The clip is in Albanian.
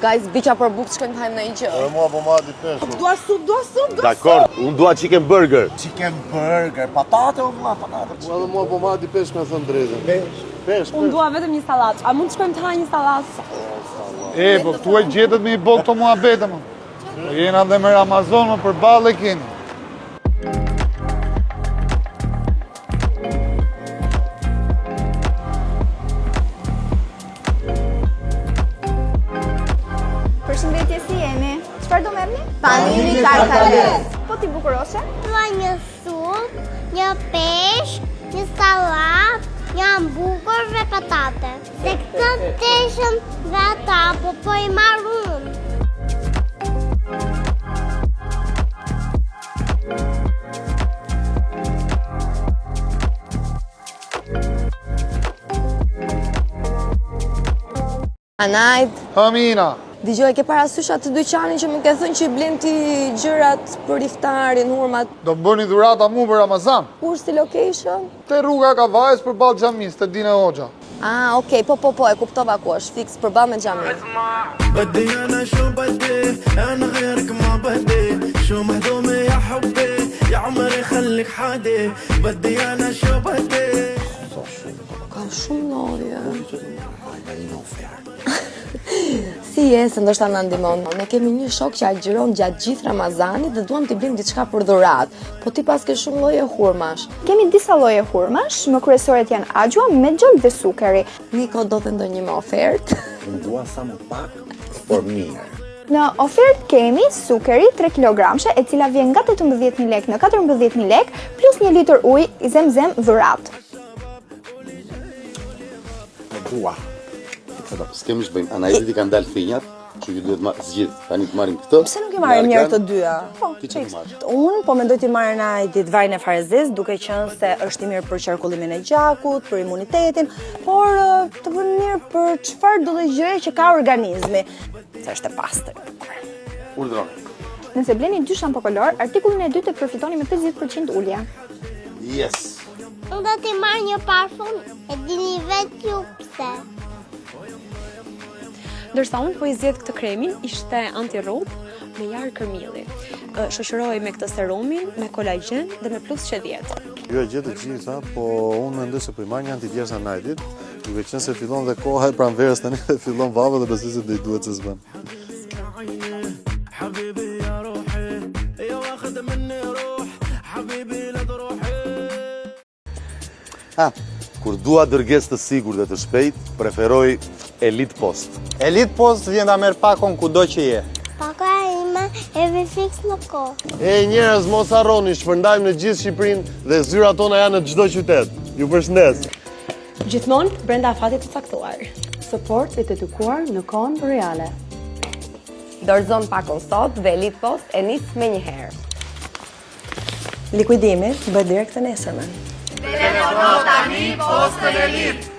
guys, biqa për bukë shkojmë të hajmë në i gjë. Mua po ma dipesh. Dua sup. Dakor, unë dua chicken burger. Chicken burger, patate o ma, patate. Edhe mua po ma dipesh me thënë drejtën. Pesh. Unë dua vetëm një sallatë. A mund të shkojmë të hajmë një sallatë? Po këtu e gjetët me i bo këto muhabete, më. Jena dhe me Ramazon, më përballë e keni. Përshëndetje, si jeni? Çfarë do merrni? Panini tartales. Po ti bukuroshe? Dua një supë, një peshk, një sallatë, një hamburger dhe patate. Se këtë teshën dhe ata, po i marr unë. Anajt, Amina, dëgjoj, ke parasysh atë dyqanin që më ke thënë që i blen ti gjërat për iftarin, hurmat. do më bëni dhurata mu për Ramazan. Kur si location? Te rruga Kavajës për balë xhamis, te Dine Hoxha. Ah, okej, po, e kuptova ku është, fix, përballë me xhamin. بدي انا شو بدي انا غيرك ما بدي شو مهضومه يا حبي يا عمري خليك حادي بدي انا شو بدي Ka shumë lodhje. Si je, se ndoshta na ndihmon. Ne kemi një shok që agjiron gjatë gjithë Ramazanit dhe duam t'i bëjmë diçka për dhuratë. Po ti pas ke shumë lloje hurmash. Kemi disa lloje hurmash, më kryesoret janë axhua me xholë dhe sukeri. Niko do të ndonjë me ofertë. Unë dua sa më pak, por mirë. Në ofertë kemi sukeri 3 kg, e cila vjen nga 18.000 lekë në 14.000 lekë, plus 1 litër ujë i Zemzem dhuratë. Dua. S'kemi shbëjmë, analizit I kanë dalë thinjat, që ju duhet zgjidh, tani të marrim këtë. Pse nuk I marrim njërë të dyja? Ti që të marrë? Unë po mendoj t'i marrë na ditëvarin e farezis, duke qenë se është I mirë për qarkullimin e gjakut, për imunitetin, por të vënë mirë për çfarë do të gjëje që ka organizmi. Se është e pastër. Urdhëroni. Nëse bleni 2 shampo kolor, artikullin e dytë e përfitoni me 50% ulje. Yes. Unë do t'i marrë një parfum, e dini vetë ju pse. Ndërsa unë po I zgjedh këtë kremin, ishte anti-rrugë me jarë kërmilli. Shoqëroj me këtë serumin, me kolagjen dhe me plus 70. Ju e gjetë të gjitha, po unë mendoj se po I marr një antidjersa Nightit, duke qenë se fillon dhe koha e pranverës tani dhe fillon vava dhe besoj se do I duhet se s'bën. Kur dua dërgesë të sigurt dhe të shpejt, preferoj Elite Post. Elite Post vjen ta merr pakon kudo që je. Paka ime e vi fix në kohë. Njerëz, mos harroni, shpërndajmë në gjithë Shqipërinë dhe zyrat tona janë në çdo qytet. Ju përshëndes. Gjithmonë brenda afatit të caktuar. Support I të edukuar në kohën reale. Dorëzon pakon sot dhe Elite Post e nis me një herë. Likuidimi bëhet direkt të nesërmen. Telefono tani postën Elite.